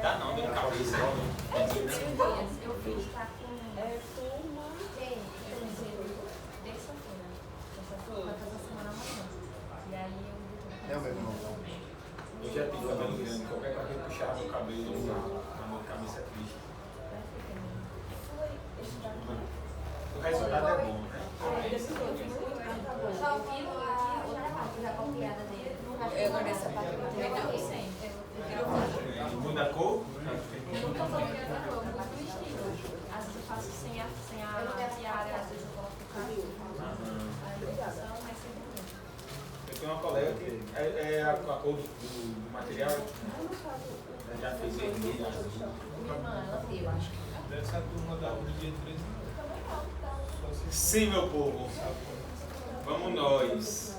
Dá não, deu cabeça. Eu fiz tá com turma terça-feira. Vai fazer a semana amanhã. E aí eu É o mesmo nome. Eu já tive cabelo grande, qualquer coisa que puxar meu cabelo na minha cabeça é triste. O resultado é bom, né? Só fiz outra parte da copiada dele. Eu guardei essa parte pra ter Muda a cor? Eu não tô copiando a cor, eu mudo o estilo. Às vezes eu faço sem a tiara, às vezes eu coloco o cabelo. A ilustração vai ser bonita. Eu tenho uma colega que é a cor do material. Ela já fez vermelho, azul. Ela fez, eu acho. Deve ser a turma da aula do dia 13. Sim, meu povo. Vamos nós.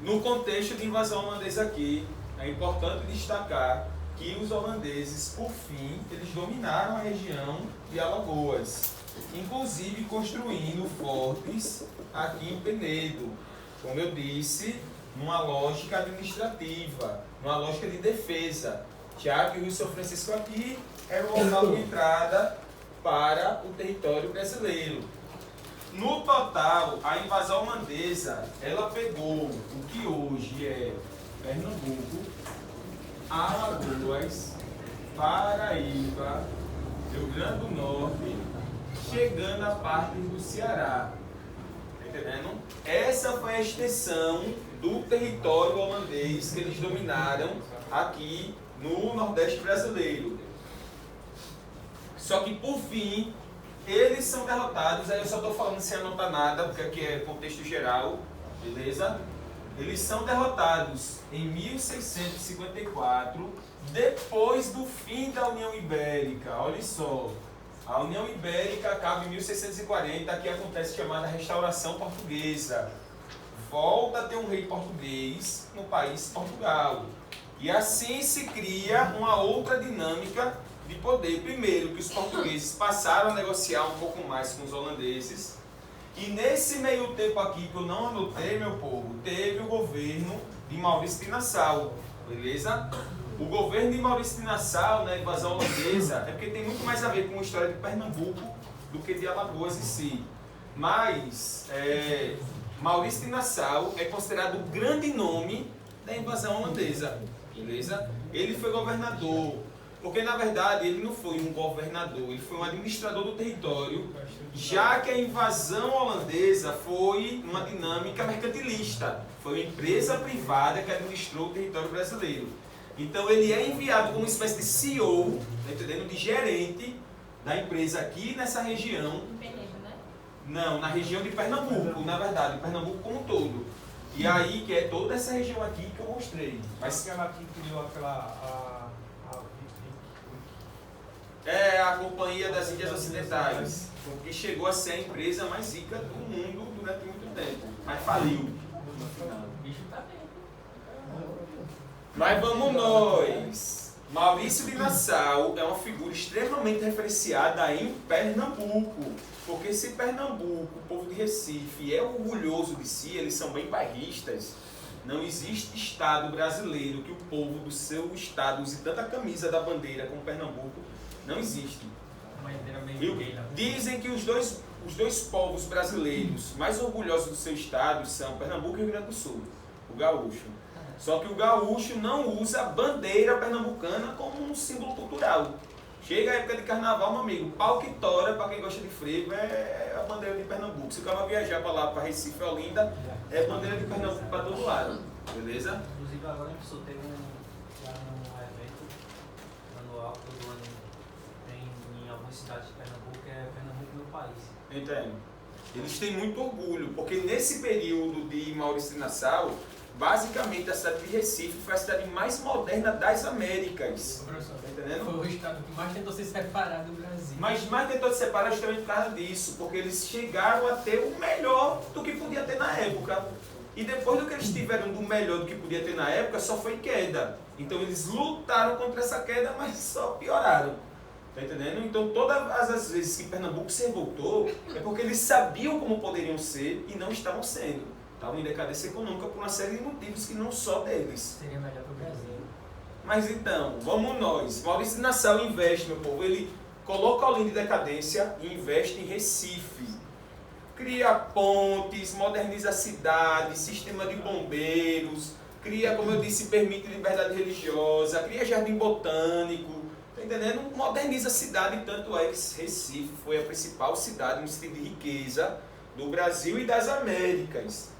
No contexto de invasão holandesa aqui, é importante destacar que os holandeses, por fim, eles dominaram a região de Alagoas, inclusive construindo fortes aqui em Penedo, como eu disse, numa lógica administrativa, numa lógica de defesa, já que o Rio São Francisco aqui era o local de entrada para o território brasileiro. No total, a invasão holandesa, ela pegou o que hoje é Pernambuco, Alagoas, Paraíba, Rio Grande do Norte, chegando a parte do Ceará. Tá entendendo? Essa foi a extensão do território holandês que eles dominaram aqui no Nordeste brasileiro. Só que, por fim, eles são derrotados. Aí eu só estou falando sem anotar nada, porque aqui é contexto geral, beleza? Eles são derrotados em 1654, depois do fim da União Ibérica. Olha só, a União Ibérica acaba em 1640, aqui acontece a chamada Restauração Portuguesa. Volta a ter um rei português no país Portugal. E assim se cria uma outra dinâmica de poder. Primeiro, que os portugueses passaram a negociar um pouco mais com os holandeses. E nesse meio tempo aqui, que eu não anotei, meu povo, teve o governo de Maurício de Nassau, beleza? O governo de Maurício de Nassau, na invasão holandesa, é porque tem muito mais a ver com a história de Pernambuco do que de Alagoas em si. Mas Maurício de Nassau é considerado o grande nome da invasão holandesa, beleza? Ele foi governador. Porque, na verdade, ele não foi um governador, ele foi um administrador do território, já que a invasão holandesa foi uma dinâmica mercantilista. Foi uma empresa privada que administrou o território brasileiro. Então, ele é enviado como uma espécie de CEO, tá entendendo? De gerente da empresa aqui nessa região. Em Penedo, né? Não, na região de Pernambuco, na verdade, Pernambuco como um todo. E aí, que é toda essa região aqui que eu mostrei. Mas que ela aqui criou aquela... É a Companhia das Índias Ocidentais, que chegou a ser a empresa mais rica do mundo durante muito tempo, mas faliu. Mas vamos nós! Maurício de Nassau é uma figura extremamente referenciada em Pernambuco, porque se Pernambuco, o povo de Recife, é orgulhoso de si, eles são bem bairristas, não existe estado brasileiro que o povo do seu estado use tanta camisa da bandeira como Pernambuco. Não existe. Dizem que os dois povos brasileiros mais orgulhosos do seu estado são Pernambuco e Rio Grande do Sul, o gaúcho. Só que o gaúcho não usa a bandeira pernambucana como um símbolo cultural. Chega a época de carnaval, meu amigo, pau que tora, para quem gosta de frevo, é a bandeira de Pernambuco. Se o cara viajar para lá, para Recife, Olinda, é a bandeira de Pernambuco para todo lado. Beleza? Inclusive agora a gente só teve um evento anual, todo ano tem em algumas cidades de Pernambuco, que é Pernambuco meu país. Entendo. Eles têm muito orgulho, porque nesse período de Maurício de Nassau, basicamente a cidade de Recife foi a cidade mais moderna das Américas. Tá entendendo? Foi o estado que mais tentou se separar do Brasil. Mas mais tentou se separar justamente por causa disso, porque eles chegaram a ter o melhor do que podia ter na época. E depois do que eles tiveram do melhor do que podia ter na época, só foi queda. Então eles lutaram contra essa queda, mas só pioraram. Tá entendendo? Então todas as vezes que Pernambuco se revoltou, é porque eles sabiam como poderiam ser e não estavam sendo. estavam em decadência econômica por uma série de motivos que não só deles. Seria melhor para o Brasil. Mas então, vamos nós. Maurício Nassau investe, meu povo. Ele coloca Olinda em decadência e investe em Recife. Cria pontes, moderniza a cidade, sistema de bombeiros, cria, como eu disse, permite liberdade religiosa, cria jardim botânico, tá entendendo? Moderniza a cidade, tanto é que Recife foi a principal cidade no sentido de riqueza do Brasil e das Américas.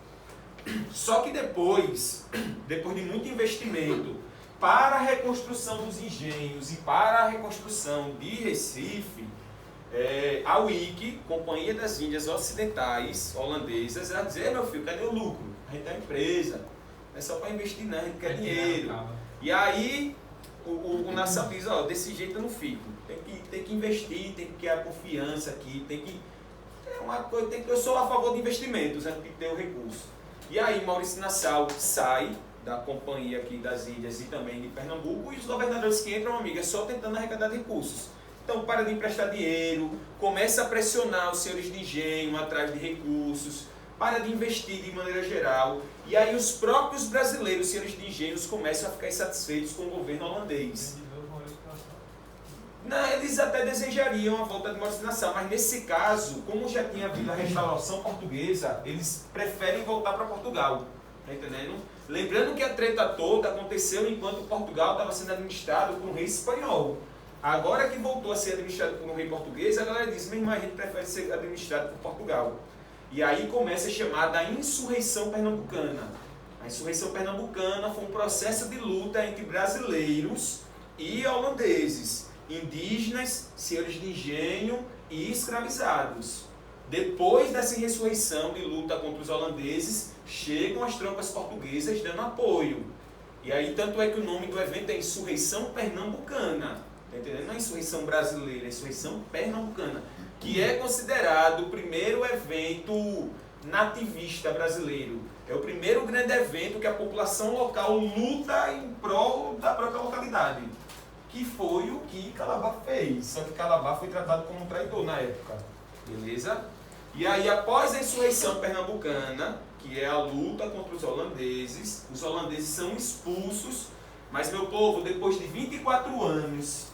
Só que depois de muito investimento para a reconstrução dos engenhos e para a reconstrução de Recife, a UIC, Companhia das Índias Ocidentais Holandesas, ela dizia: meu filho, cadê o lucro? A gente é uma empresa, não é só para investir não, a gente quer dinheiro. E aí o Nassau diz: ó, desse jeito eu não fico, tem que investir, tem que criar confiança aqui, eu sou a favor de investimentos, tem que ter o recurso. E aí Maurício Nassau sai da Companhia aqui das Índias e também de Pernambuco, e os governadores que entram, amiga, só tentando arrecadar recursos. Então para de emprestar dinheiro, começa a pressionar os senhores de engenho atrás de recursos, para de investir de maneira geral, e aí os próprios brasileiros, senhores de engenhos, começam a ficar insatisfeitos com o governo holandês. Não, eles até desejariam a volta de Maurício Nassau, mas nesse caso, como já tinha havido a restauração portuguesa, eles preferem voltar para Portugal, tá entendendo? Lembrando que a treta toda aconteceu enquanto Portugal estava sendo administrado por um rei espanhol. Agora que voltou a ser administrado por um rei português, a galera diz: meu irmão, a gente prefere ser administrado por Portugal. E aí começa a chamada insurreição pernambucana. A insurreição pernambucana foi um processo de luta entre brasileiros e holandeses, indígenas, senhores de engenho e escravizados. Depois dessa insurreição de luta contra os holandeses, chegam as tropas portuguesas dando apoio. E aí tanto é que o nome do evento é Insurreição Pernambucana. Tá entendendo? Não é insurreição brasileira, é insurreição pernambucana, que é considerado o primeiro evento nativista brasileiro. É o primeiro grande evento que a população local luta em prol da própria localidade, que foi o que Calabar fez. Só que Calabar foi tratado como um traidor na época. Beleza? E aí, após a insurreição pernambucana, que é a luta contra os holandeses são expulsos, mas, meu povo, depois de 24 anos,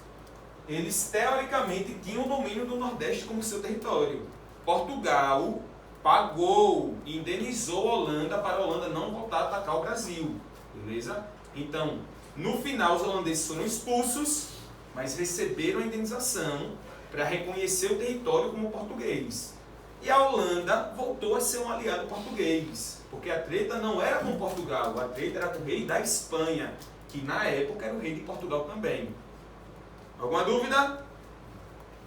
eles teoricamente tinham o domínio do Nordeste como seu território. Portugal pagou e indenizou a Holanda para a Holanda não voltar a atacar o Brasil. Beleza? Então, no final, os holandeses foram expulsos, mas receberam a indenização para reconhecer o território como português. E a Holanda voltou a ser um aliado português, porque a treta não era com Portugal, a treta era com o rei da Espanha, que na época era o rei de Portugal também. Alguma dúvida?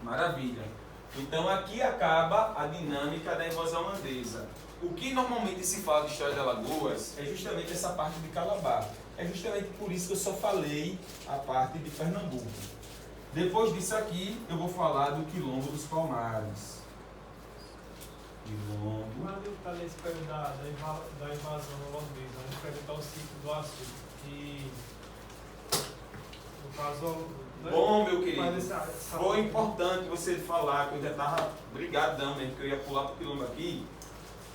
Maravilha. Então aqui acaba a dinâmica da invasão holandesa. O que normalmente se fala de história de Alagoas é justamente essa parte de Calabar. É justamente por isso que eu só falei a parte de Pernambuco. Depois disso aqui, eu vou falar do Quilombo dos Palmares. Quilombo. Quando está nesse período da invasão holandesa, a gente perguntar o ciclo do açúcar, que no caso... Bom, meu querido, foi importante você falar, que eu já estava brigadão mesmo, que eu ia pular para o Quilombo aqui.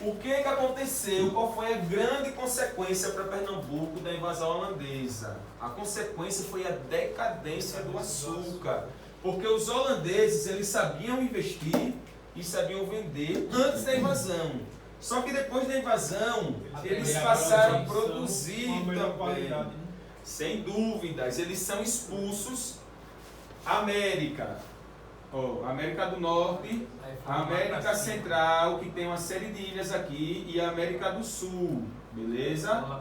O que aconteceu? Qual foi a grande consequência para Pernambuco da invasão holandesa? A consequência foi a decadência do açúcar. Porque os holandeses, eles sabiam investir e sabiam vender antes da invasão. Só que depois da invasão, eles passaram a produzir também. Sem dúvidas, eles são expulsos. América do Norte, a América Central, que tem uma série de ilhas aqui, e a América do Sul, beleza?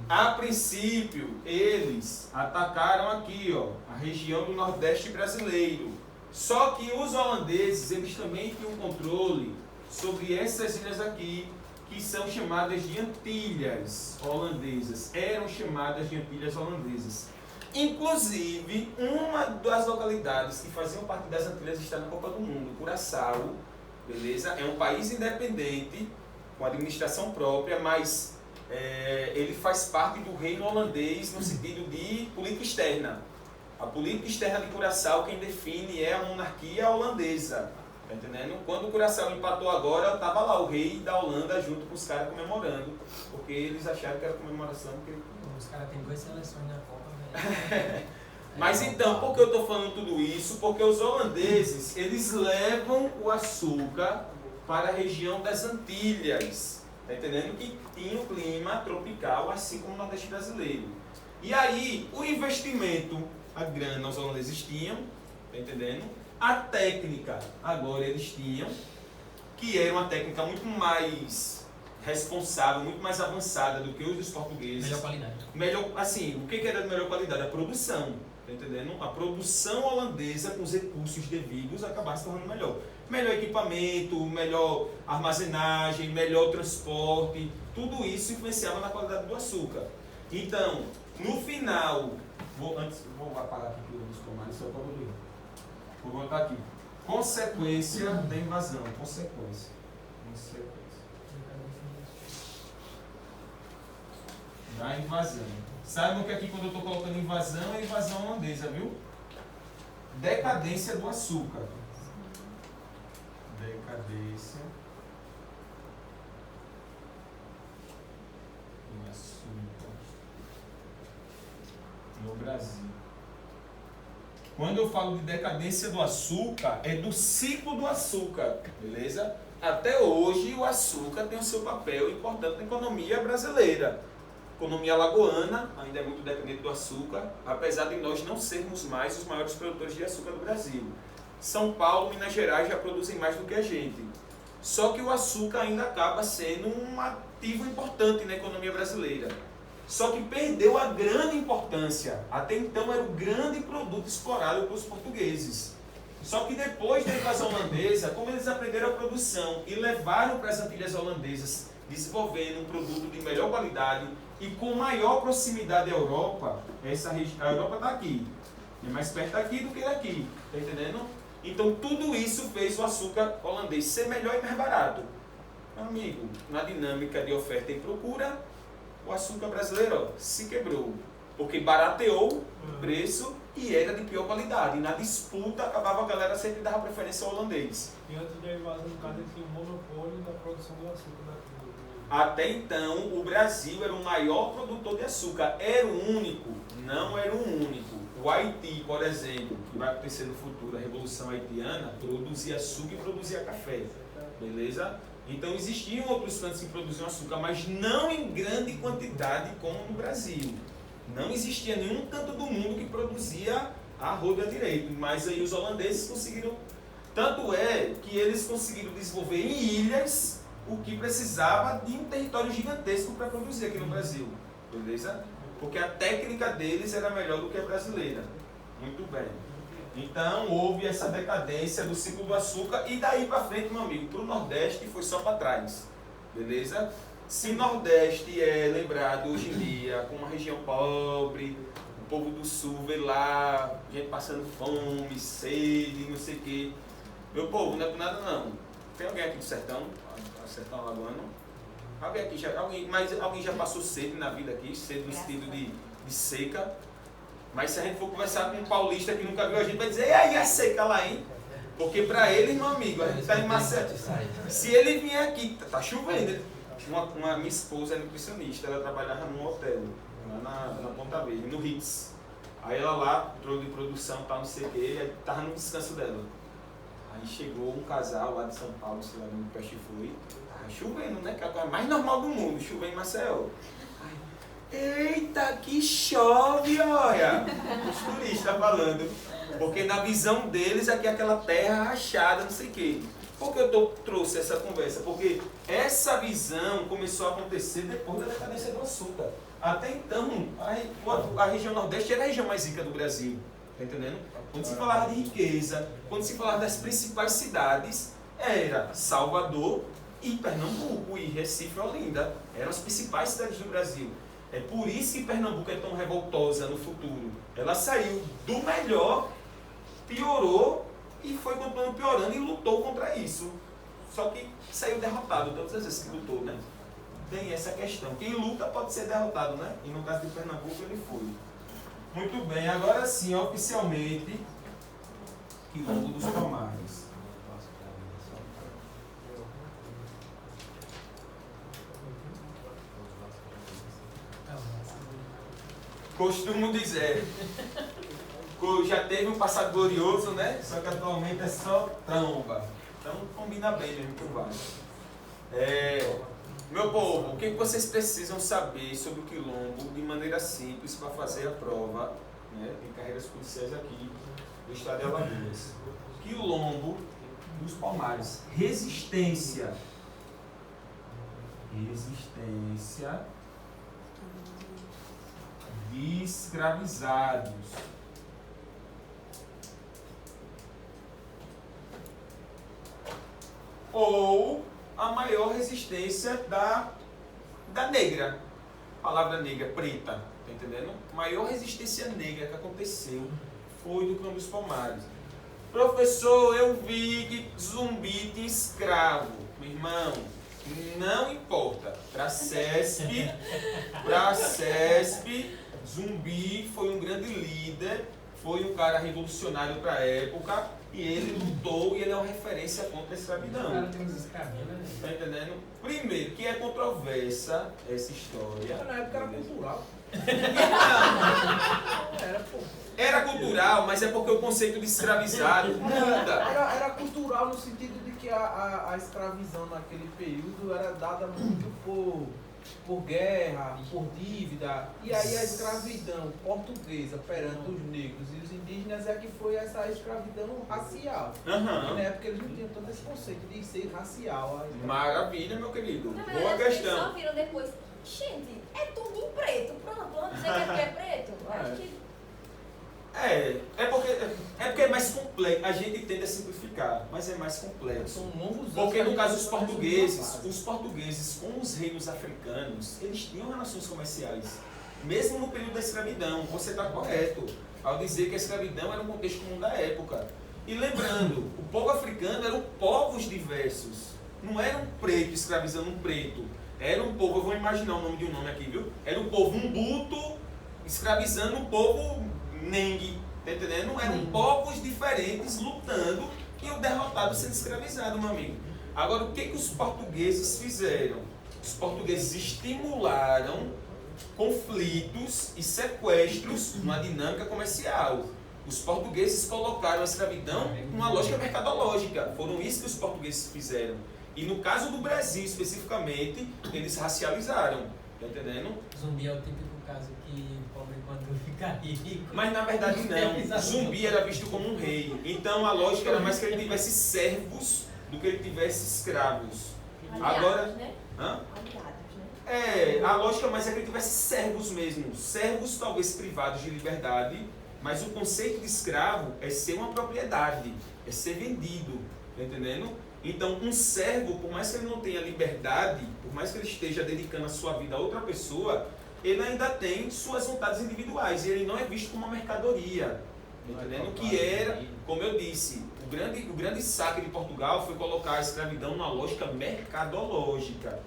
A princípio, eles atacaram aqui, ó, a região do Nordeste brasileiro. Só que os holandeses, eles também tinham controle sobre essas ilhas aqui, que são chamadas de Antilhas holandesas. Eram chamadas de Antilhas holandesas. Inclusive, uma das localidades que faziam parte das Antilhas está na Copa do Mundo, Curaçao, beleza? É um país independente, com administração própria, mas ele faz parte do reino holandês no sentido de política externa. A política externa de Curaçao, quem define é a monarquia holandesa. Tá entendendo? Quando o Curaçao empatou agora, tava lá o rei da Holanda junto com os caras comemorando. Porque eles acharam que era comemoração. Porque... Os caras têm 2 seleções na Copa, velho. Mas então, por que eu estou falando tudo isso? Porque os holandeses, eles levam o açúcar para a região das Antilhas. Tá entendendo? Que tinha um clima tropical, assim como o Nordeste brasileiro. E aí, o investimento, a grana, os holandeses tinham, tá entendendo? A técnica, agora eles tinham, que era uma técnica muito mais responsável, muito mais avançada do que os dos portugueses. Melhor qualidade. Melhor, assim, o que era de melhor qualidade? A produção, tá entendendo? A produção holandesa com os recursos devidos acabar se tornando melhor. Melhor equipamento, melhor armazenagem, melhor transporte, tudo isso influenciava na qualidade do açúcar. Então, no final, vou apagar aqui os tomates, só para ver. Vou botar aqui. Consequência da invasão. Consequência. Da invasão. Saibam que aqui quando eu estou colocando invasão, é invasão holandesa, viu? Decadência do açúcar. Decadência do açúcar no Brasil. Quando eu falo de decadência do açúcar, é do ciclo do açúcar, beleza? Até hoje o açúcar tem o seu papel importante na economia brasileira. A economia alagoana ainda é muito dependente do açúcar, apesar de nós não sermos mais os maiores produtores de açúcar do Brasil. São Paulo, Minas Gerais já produzem mais do que a gente. Só que o açúcar ainda acaba sendo um ativo importante na economia brasileira. Só que perdeu a grande importância. Até então era o grande produto explorado pelos portugueses. Só que depois da invasão holandesa, como eles aprenderam a produção e levaram para as Antilhas holandesas, desenvolvendo um produto de melhor qualidade e com maior proximidade à Europa, a Europa está aqui. É mais perto daqui do que daqui. Está entendendo? Então tudo isso fez o açúcar holandês ser melhor e mais barato. Meu amigo, na dinâmica de oferta e procura, o açúcar brasileiro se quebrou, porque barateou o preço e era de pior qualidade. E na disputa, acabava a galera sempre dava preferência ao holandês. E antes da invasão, no caso, ele tinha o monopólio da produção do açúcar daqui. Até então, o Brasil era o maior produtor de açúcar. Era o único? Não era o único. O Haiti, por exemplo, que vai acontecer no futuro, a Revolução Haitiana, produzia açúcar e produzia café. Beleza? Então existiam outros cantos que produziam açúcar, mas não em grande quantidade como no Brasil. Não existia nenhum canto do mundo que produzia a roda direito, mas aí os holandeses conseguiram. Tanto é que eles conseguiram desenvolver em ilhas o que precisava de um território gigantesco para produzir aqui no Brasil. Beleza? Porque a técnica deles era melhor do que a brasileira. Muito bem. Então houve essa decadência do ciclo do açúcar e daí para frente, meu amigo, para o Nordeste foi só para trás, beleza? Se Nordeste é lembrado hoje em dia como uma região pobre, o povo do Sul vê lá, gente passando fome, sede, não sei o quê. Meu povo, não é por nada não. Tem alguém aqui do sertão sertão alagoano? Alguém já passou sede na vida aqui, sede no sentido de seca? Mas se a gente for conversar com um paulista que nunca viu a gente, vai dizer, e aí, é seca lá, hein? Porque pra ele, meu amigo, a gente está em Maceió. Se ele vier aqui, tá chovendo. Minha esposa é nutricionista, ela trabalhava num hotel, lá na Ponta Verde, no Ritz. Aí ela lá, de produção, tal, não sei o quê, aí tava no descanso dela. Aí chegou um casal lá de São Paulo, sei lá, no Peste foi. Tava chovendo, né? Que é a coisa mais normal do mundo, chover em Maceió. Eita, que chove, olha! Os turistas falando. Porque na visão deles aqui é aquela terra rachada, não sei o quê. Por que eu trouxe essa conversa? Porque essa visão começou a acontecer depois da decadência do açúcar. Até então, a região Nordeste era a região mais rica do Brasil. Tá entendendo? Quando se falava de riqueza, quando se falava das principais cidades, era Salvador e Pernambuco, e Recife e Olinda. Eram as principais cidades do Brasil. É por isso que Pernambuco é tão revoltosa no futuro. Ela saiu do melhor, piorou e foi continuando piorando e lutou contra isso. Só que saiu derrotado todas as vezes que lutou, né? Tem essa questão. Quem luta pode ser derrotado, né? E no caso de Pernambuco ele foi. Muito bem, agora sim, oficialmente, Quilombo dos Palmares. Costumo dizer. Já teve um passado glorioso, né? Só que atualmente é só tromba. Então combina bem mesmo com o Vale. Meu povo, o que vocês precisam saber sobre o Quilombo de maneira simples para fazer a prova, né? Tem carreiras policiais aqui do estado de Alagoas. Quilombo dos Palmares. Resistência de escravizados. Ou a maior resistência da negra. Palavra negra, preta, tá entendendo? A maior resistência negra que aconteceu foi do Quilombo dos Palmares. Professor, eu vi que Zumbi tinha escravo. Meu irmão, não importa. Para CESP, Zumbi foi um grande líder, foi um cara revolucionário para a época, e ele lutou e ele é uma referência contra a escravidão. Tá entendendo? Primeiro, que é controversa essa história. Na época era cultural. Era cultural, mas é porque o conceito de escravizado muda. Era cultural no sentido de que a escravidão naquele período era dada muito por guerra, por dívida. E aí a escravidão portuguesa perante os negros e os indígenas é que foi essa escravidão racial. E na época eles não tinham tanto esse conceito de ser racial. Maravilha, meu querido. Na Boa verdade, eles questão. só viram depois. Gente, é tudo em preto. Pronto, vamos dizer que é preto. Acho que... É porque é mais complexo. A gente tende a simplificar, mas é mais complexo. São longos anos. Porque no caso dos portugueses com os reinos africanos, eles tinham relações comerciais. Mesmo no período da escravidão, você está correto ao dizer que a escravidão era um contexto comum da época. E lembrando, o povo africano eram povos diversos. Não era um preto escravizando um preto. Era um povo, eu vou imaginar o nome de um nome aqui, viu? Era um povo umbuto escravizando um povo Nengue, tá entendendo? Eram povos diferentes lutando e o derrotado sendo escravizado, meu amigo. Agora, o que os portugueses fizeram? Os portugueses estimularam conflitos e sequestros numa dinâmica comercial. Os portugueses colocaram a escravidão numa lógica mercadológica. Foram isso que os portugueses fizeram. E no caso do Brasil, especificamente, eles racializaram, tá entendendo? Zumbi é o típico caso que pobre quando fica rico. Mas na verdade não. Zumbi era visto como um rei. Então a lógica era mais que ele tivesse servos do que ele tivesse escravos. Aliados, Agora, né? Aliados, né? a lógica mais é que ele tivesse servos mesmo. Servos talvez privados de liberdade, mas o conceito de escravo é ser uma propriedade, é ser vendido, tá entendendo? Então um servo, por mais que ele não tenha liberdade, por mais que ele esteja dedicando a sua vida a outra pessoa, ele ainda tem suas vontades individuais e ele não é visto como uma mercadoria, entendendo? Que era, como eu disse, o grande saque de Portugal foi colocar a escravidão numa lógica mercadológica.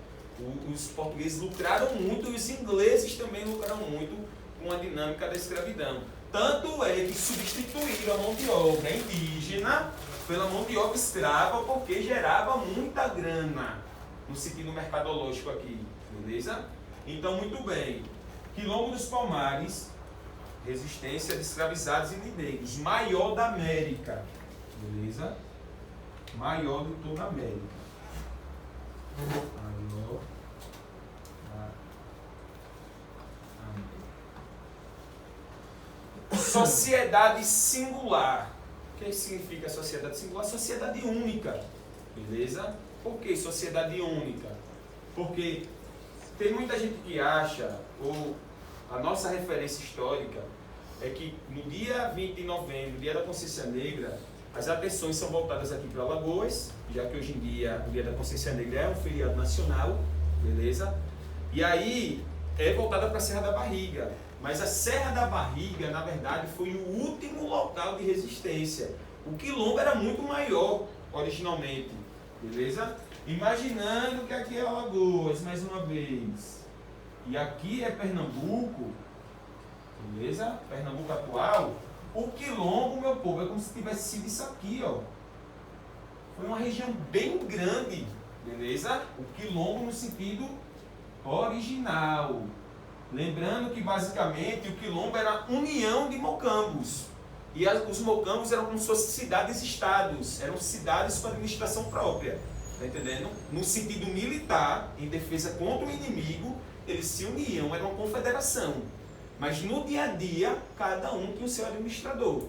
Os portugueses lucraram muito e os ingleses também lucraram muito com a dinâmica da escravidão. Tanto é que substituíram a mão de obra indígena pela mão de obra escrava porque gerava muita grana, no sentido mercadológico aqui, beleza? Então, muito bem. Quilombo dos Palmares, resistência de escravizados e de negros, maior da América, beleza? Maior de toda a América. Maior da América. Sociedade singular. O que significa sociedade singular? Sociedade única, beleza? Por que sociedade única? Porque tem muita gente que acha, ou a nossa referência histórica, é que no dia 20 de novembro, dia da Consciência Negra, as atenções são voltadas aqui para Alagoas, já que hoje em dia o dia da Consciência Negra é um feriado nacional, beleza? E aí é voltada para a Serra da Barriga. Mas a Serra da Barriga, na verdade, foi o último local de resistência. O Quilombo era muito maior, originalmente, beleza? Imaginando que aqui é Alagoas, mais uma vez, e aqui é Pernambuco, beleza? Pernambuco atual, o Quilombo, meu povo, é como se tivesse sido isso aqui, ó. Foi uma região bem grande, beleza? O Quilombo no sentido original, Lembrando que basicamente o quilombo era a união de mocambos. E os mocambos eram como se fossem cidades-estados, eram cidades com administração própria. Tá entendendo? No sentido militar, em defesa contra o inimigo, eles se uniam, era uma confederação. Mas no dia a dia, cada um tinha o seu administrador.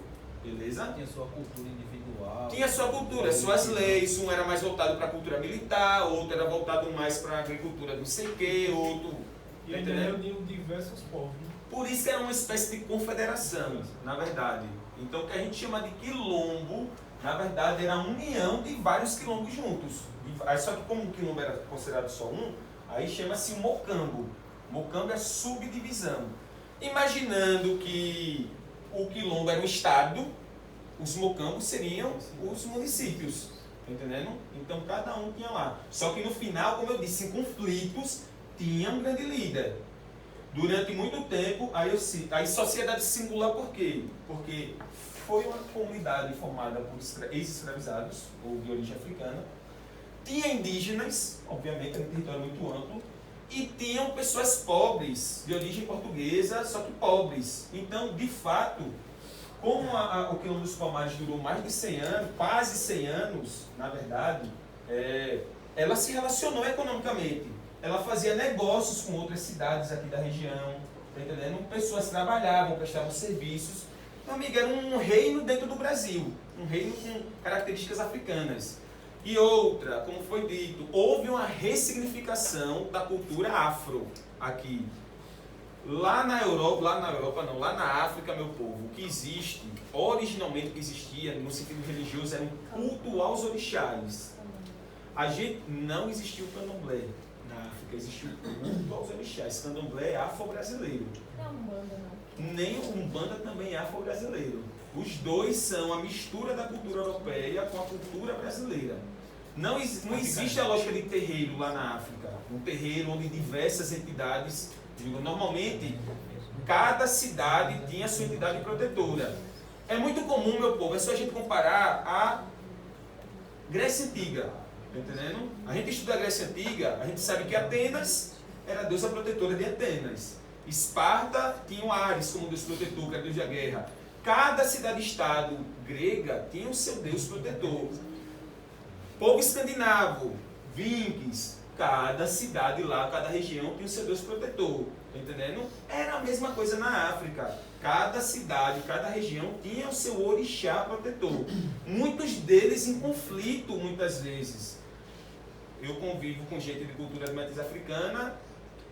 Beleza? Tinha sua cultura individual. Tinha sua cultura, suas leis. Um era mais voltado para a cultura militar, outro era voltado mais para a agricultura não sei o que, outro. E ainda reuniam diversos povos. Por isso que era uma espécie de confederação, na verdade. Então o que a gente chama de quilombo, na verdade era a união de vários quilombos juntos. Só que como o quilombo era considerado só um, aí chama-se mocambo. Mocambo é subdivisão. Imaginando que o quilombo era um estado, os mocambos seriam os municípios. Tá entendendo? Então cada um tinha lá. Só que no final, como eu disse, em conflitos, tinha um grande líder. Durante muito tempo, aí sociedade singular por quê? Porque foi uma comunidade formada por ex-escravizados, ou de origem africana, tinha indígenas, obviamente, era um território muito amplo, e tinham pessoas pobres, de origem portuguesa, só que pobres. Então, de fato, como o Quilombo dos Palmares durou mais de 100 anos, quase 100 anos, na verdade, ela se relacionou economicamente. Ela fazia negócios com outras cidades aqui da região, tá entendendo? Pessoas trabalhavam, prestavam serviços. Então, amiga, era um reino dentro do Brasil, um reino com características africanas. E outra, como foi dito, houve uma ressignificação da cultura afro aqui. Lá na África, meu povo, o que existe, originalmente o que existia, no sentido religioso, era um culto aos orixás. Não existiu o candomblé. Na África existiu culto aos orixás. Candomblé é afro-brasileiro. Não é Umbanda, não. Nem o Umbanda também é afro-brasileiro. Os dois são a mistura da cultura europeia com a cultura brasileira. Não existe a lógica de terreiro lá na África. Um terreiro onde diversas entidades, normalmente, cada cidade tinha a sua entidade protetora. É muito comum, meu povo, é só a gente comparar a Grécia Antiga. Tá entendendo? A gente estuda a Grécia Antiga, a gente sabe que Atenas era a deusa protetora de Atenas. Esparta tinha o Ares como deus protetor, que era deus da guerra. Cada cidade-estado grega tinha o seu deus protetor. Povo escandinavo, vikings, cada cidade lá, cada região tinha o seu deus protetor. Tá entendendo? Era a mesma coisa na África. Cada cidade, cada região tinha o seu orixá protetor. Muitos deles em conflito, muitas vezes. Eu convivo com gente de cultura de matriz africana.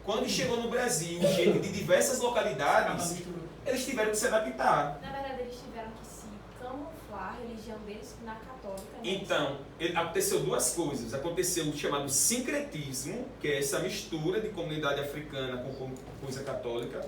Quando chegou no Brasil, gente de diversas localidades, eles tiveram que se adaptar. Na verdade, eles tiveram que se camuflar a religião deles na católica. Né? Então, aconteceu duas coisas. Aconteceu o chamado sincretismo, que é essa mistura de comunidade africana com coisa católica.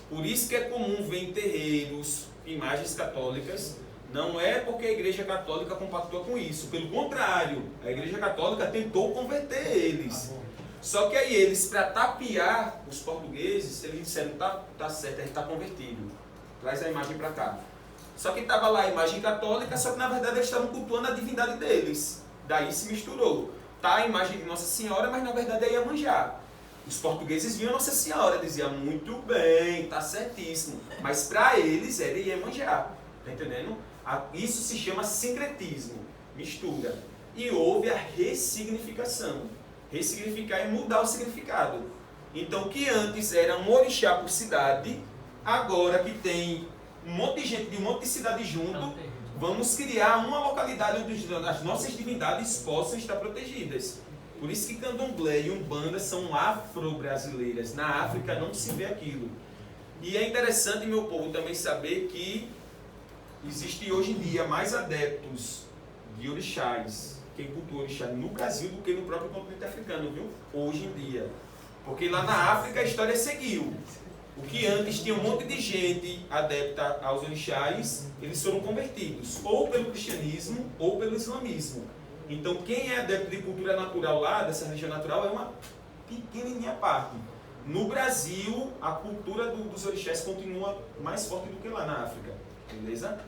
Por isso que é comum ver em terreiros imagens católicas. Não é porque a Igreja Católica compactua com isso. Pelo contrário, a Igreja Católica tentou converter eles. Só que aí eles, para tapear os portugueses, eles disseram, tá certo, a gente está convertido. Traz a imagem para cá. Só que estava lá a imagem católica, só que na verdade eles estavam cultuando a divindade deles. Daí se misturou. Tá a imagem de Nossa Senhora, mas na verdade é Iemanjá. Os portugueses viam Nossa Senhora, diziam, muito bem, tá certíssimo. Mas para eles era Iemanjá. Tá entendendo? Isso se chama sincretismo, mistura. E houve a ressignificação. Ressignificar é mudar o significado. Então, o que antes era um orixá por cidade, agora que tem um monte de gente de um monte de cidade junto, vamos criar uma localidade onde as nossas divindades possam estar protegidas. Por isso que Candomblé e Umbanda são afro-brasileiras. Na África não se vê aquilo. E é interessante, meu povo, também saber que existe hoje em dia mais adeptos de orixás, quem cultua orixá no Brasil do que no próprio continente africano, viu? Hoje em dia. Porque lá na África a história seguiu. O que antes tinha um monte de gente adepta aos orixás, eles foram convertidos, ou pelo cristianismo, ou pelo islamismo. Então quem é adepto de cultura natural lá, dessa religião natural, é uma pequenininha parte. No Brasil, a cultura dos orixás continua mais forte do que lá na África. Beleza?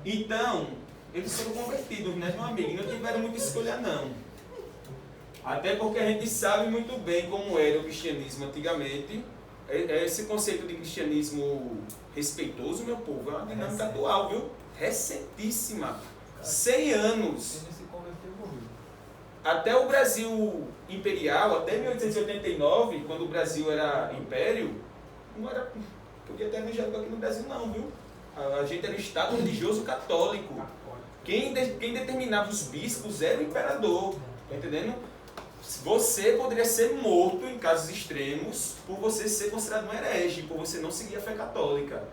Então, eles foram convertidos, né, meu amigo? Não tiveram muita escolha, não. Até porque a gente sabe muito bem como era o cristianismo antigamente. esse conceito de cristianismo respeitoso, meu povo, é uma dinâmica atual, viu? Recentíssima. 100 anos. Quem se converteu morreu. Até o Brasil imperial, até 1889, quando o Brasil era império, não era, podia ter evangélico aqui no Brasil não, viu? A gente era um Estado religioso católico. Quem determinava os bispos era o imperador, tá entendendo? Você poderia ser morto em casos extremos por você ser considerado um herege, por você não seguir a fé católica.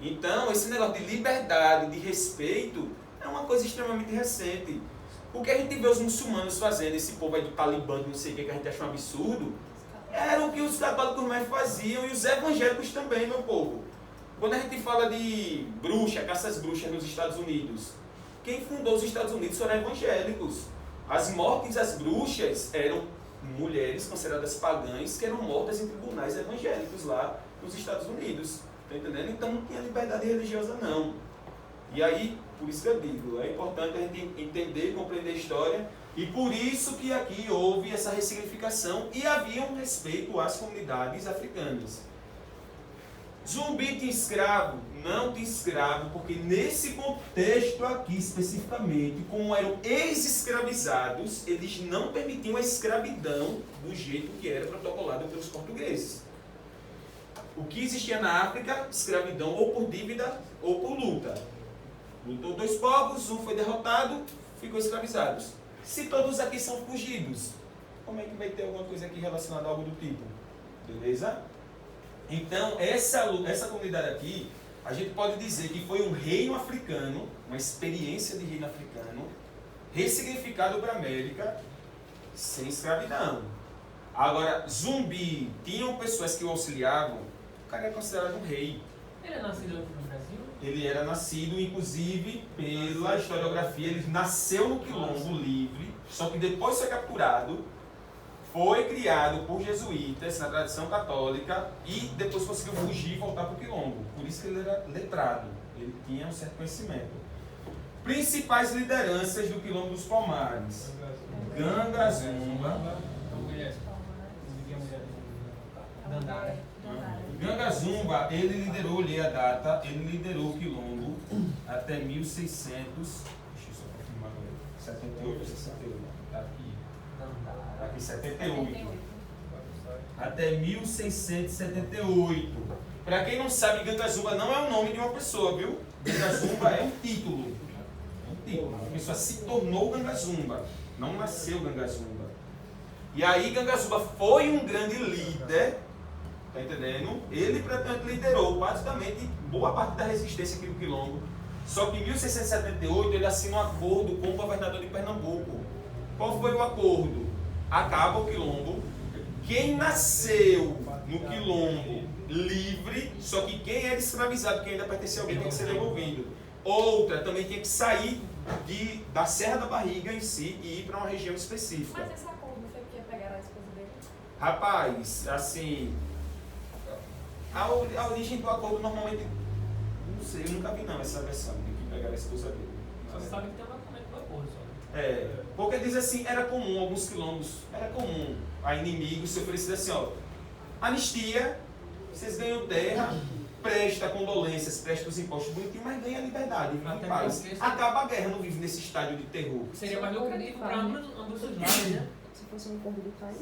Então, esse negócio de liberdade, de respeito, é uma coisa extremamente recente. O que a gente vê os muçulmanos fazendo, esse povo aí do Talibã, que não sei o que a gente acha um absurdo, era o que os católicos mais faziam e os evangélicos também, meu povo. Quando a gente fala de bruxa, caça às bruxas nos Estados Unidos, quem fundou os Estados Unidos foram evangélicos. As mortes às bruxas eram mulheres consideradas pagãs que eram mortas em tribunais evangélicos lá nos Estados Unidos. Tá entendendo? Então não tinha liberdade religiosa não. E aí, por isso que eu digo, é importante a gente entender e compreender a história, e por isso que aqui houve essa ressignificação e havia um respeito às comunidades africanas. Zumbi tinha escravo? Não tinha escravo, porque nesse contexto aqui especificamente, como eram ex-escravizados, eles não permitiam a escravidão do jeito que era protocolado pelos portugueses. O que existia na África? Escravidão ou por dívida ou por luta. Lutou dois povos, um foi derrotado, ficou escravizados. Se todos aqui são fugidos, como é que vai ter alguma coisa aqui relacionada a algo do tipo? Beleza? Então, essa comunidade aqui, a gente pode dizer que foi um reino africano, uma experiência de reino africano, ressignificado para a América, sem escravidão. Agora, Zumbi, tinham pessoas que o auxiliavam, o cara é considerado um rei. Ele é nascido aqui no Brasil? Ele era nascido, inclusive, pela historiografia, ele nasceu no Quilombo livre, só que depois foi capturado, foi criado por jesuítas na tradição católica e depois conseguiu fugir e voltar para o Quilombo. Por isso que ele era letrado, ele tinha um certo conhecimento. Principais lideranças do Quilombo dos Palmares: Gangazumba. Gangazumba, ele liderou, li a data, ele liderou o Quilombo até 1600, deixa eu só confirmar agora, 78 ou 68, tá aqui 78, até 1678. Para quem não sabe, Gangazumba não é o nome de uma pessoa, viu? Gangazumba é um título, a pessoa se tornou Gangazumba, não nasceu Gangazumba. E aí Gangazumba foi um grande líder. Tá entendendo? Ele, portanto, liderou basicamente boa parte da resistência aqui do Quilombo. Só que em 1678 ele assina um acordo com o governador de Pernambuco. Qual foi o acordo? Acaba o Quilombo. Quem nasceu no Quilombo livre, só que quem era escravizado, quem ainda pertencia a alguém, tem que ser devolvido. Outra também tem que sair da Serra da Barriga em si e ir para uma região específica. Mas esse acordo foi porque pegaram a esposa dele? Rapaz, assim, a origem do acordo normalmente, não sei, eu nunca vi não essa versão de que pegaram a esposa dele. Só se sabe que tem um documento do acordo só. Porque diz assim, era comum, alguns quilombos, era comum a inimigos se oferecer assim, ó, anistia, vocês ganham terra, presta condolências, presta os impostos bonitinho, mas ganha liberdade, vive em paz. Acaba a guerra, não vive nesse estádio de terror. Seria mais lucrativo para ambos os lados, né? Se fosse um acordo de paz.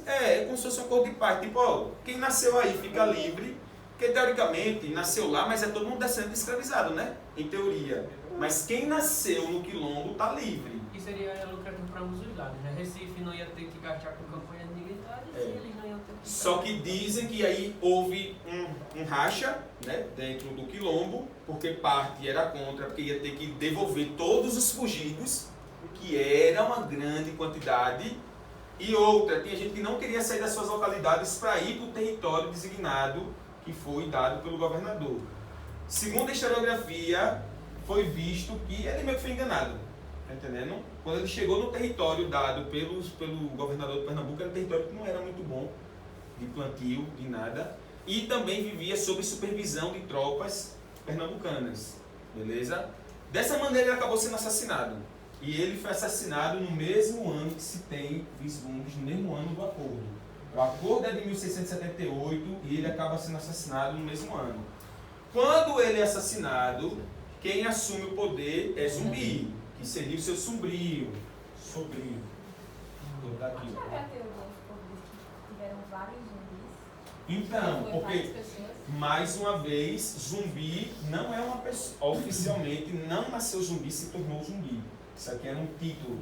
Como se fosse um acordo de paz. Tipo, ó, quem nasceu aí fica livre, porque teoricamente nasceu lá, mas é todo mundo descendente de escravizado, né? Em teoria. Mas quem nasceu no Quilombo está livre. E seria lucrativo para ambos os lados, né? Recife não ia ter que gastar com campanha de militares e eles não iam ter que... Só que dizem que aí houve um racha, né, dentro do Quilombo, porque parte era contra, porque ia ter que devolver todos os fugidos, que era uma grande quantidade, e outra, tinha gente que não queria sair das suas localidades para ir para o território designado que foi dado pelo governador. Segundo a historiografia, foi visto que ele meio que foi enganado, tá entendendo? Quando ele chegou no território dado pelo governador de Pernambuco, era um território que não era muito bom, de plantio, de nada, e também vivia sob supervisão de tropas pernambucanas, beleza? Dessa maneira ele acabou sendo assassinado, e ele foi assassinado no mesmo ano que se tem vislumbres, no mesmo ano do acordo. O acordo é de 1678 e ele acaba sendo assassinado no mesmo ano. Quando ele é assassinado, quem assume o poder é Zumbi, que seria o seu sobrinho. Vou botar aqui. Sabe a teoria que tiveram vários zumbis? Então, Foi porque, várias pessoas? mais uma vez, Zumbi não é uma pessoa, oficialmente não nasceu Zumbi, se tornou Zumbi. Isso aqui era um título.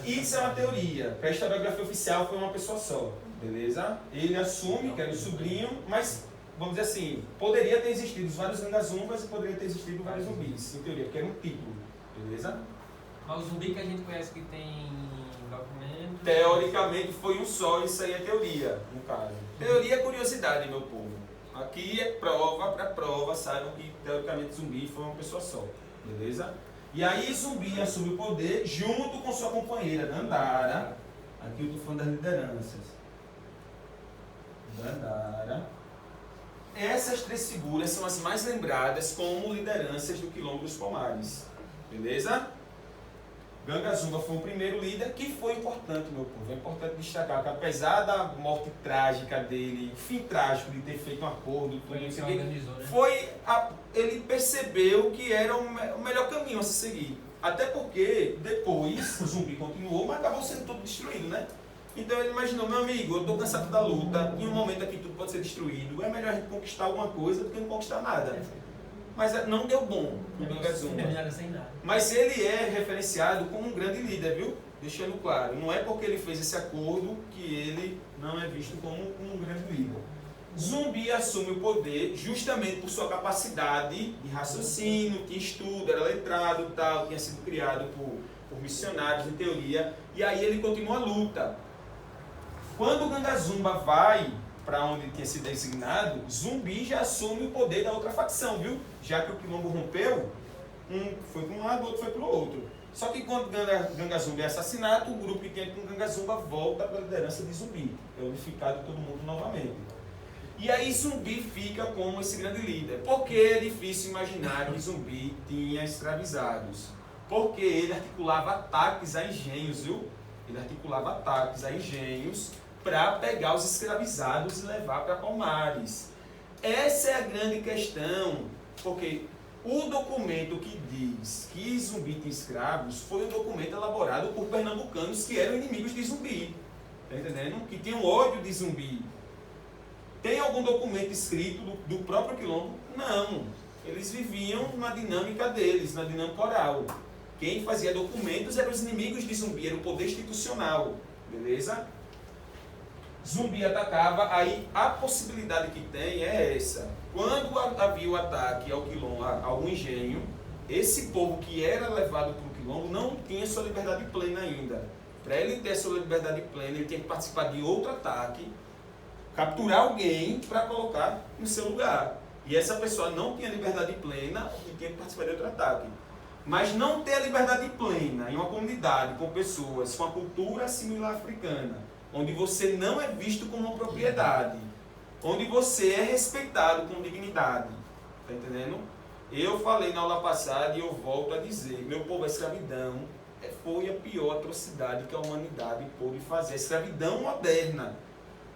Isso é uma teoria. Para a historiografia oficial foi uma pessoa só, beleza? Ele assume que era o sobrinho, mas, vamos dizer assim, poderia ter existido vários Gangazumbas e poderia ter existido vários zumbis, em teoria, porque era um título, beleza? Mas o zumbi que a gente conhece que tem documento... Teoricamente foi um só, isso aí é teoria, no caso. Teoria é curiosidade, meu povo. Aqui é prova para prova, saibam que teoricamente Zumbi foi uma pessoa só, beleza? E aí Zumbi assume o poder junto com sua companheira, Dandara. Aqui eu estou falando das lideranças. Dandara. Essas três figuras são as mais lembradas como lideranças do Quilombo dos Palmares, beleza? Gangazumba foi o primeiro líder que foi importante, meu povo. É importante destacar que apesar da morte trágica dele, fim trágico de ter feito um acordo, ele percebeu que era o melhor caminho a se seguir. Até porque depois o Zumbi continuou, mas acabou sendo tudo destruído, né? Então ele imaginou, meu amigo, eu estou cansado da luta, em um momento aqui tudo pode ser destruído, é melhor a gente conquistar alguma coisa do que não conquistar nada. Mas não deu bom o Gangazumba. Mas ele é referenciado como um grande líder, viu? Deixando claro, não é porque ele fez esse acordo que ele não é visto como um grande líder. Zumbi assume o poder justamente por sua capacidade de raciocínio, de estudo, era letrado, tal, tinha sido criado por missionários, em teoria, e aí ele continua a luta. Quando o Gangazumba vai para onde tinha sido designado, Zumbi já assume o poder da outra facção, viu? Já que o Quilombo rompeu, um foi para um lado, o outro foi para o outro. Só que quando Gangazumba é assassinado, o grupo que tinha com Gangazumba volta para a liderança de Zumbi. É unificado todo mundo novamente. E aí Zumbi fica como esse grande líder. Porque é difícil imaginar que Zumbi tinha escravizados. Porque ele articulava ataques a engenhos, viu? Ele articulava ataques a engenhos para pegar os escravizados e levar para Palmares. Essa é a grande questão, porque o documento que diz que Zumbi tinha escravos foi um documento elaborado por pernambucanos que eram inimigos de Zumbi, tá entendendo? Que tinham ódio de Zumbi. Tem algum documento escrito do próprio Quilombo? Não. Eles viviam na dinâmica deles, na dinâmica oral. Quem fazia documentos eram os inimigos de Zumbi, era o poder institucional, beleza? Zumbi atacava, aí a possibilidade que tem é essa. Quando havia o ataque ao Quilombo, a algum engenho, esse povo que era levado para o Quilombo não tinha sua liberdade plena ainda. Para ele ter sua liberdade plena, ele tinha que participar de outro ataque, capturar alguém para colocar no seu lugar. E essa pessoa não tinha liberdade plena e tinha que participar de outro ataque. Mas não ter a liberdade plena em uma comunidade com pessoas com a cultura similar africana, onde você não é visto como uma propriedade, onde você é respeitado com dignidade, tá entendendo? Eu falei na aula passada e eu volto a dizer, meu povo, a escravidão foi a pior atrocidade que a humanidade pôde fazer. A escravidão moderna.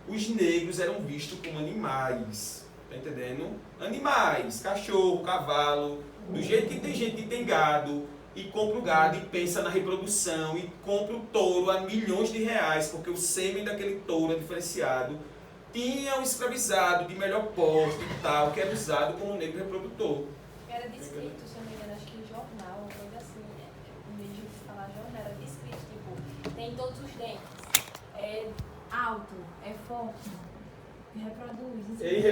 Os negros eram vistos como animais, tá entendendo? Animais, cachorro, cavalo, do jeito que tem gente que tem gado, e compra o gado e pensa na reprodução, e compra o touro a milhões de reais, porque o sêmen daquele touro é diferenciado, tinha um escravizado de melhor porte e tal, que era usado como negro reprodutor. Era descrito, se eu não me engano, acho que em jornal, uma coisa assim, em vez de falar jornal, era descrito, tipo, tem todos os dentes, é alto, é forte, reproduz,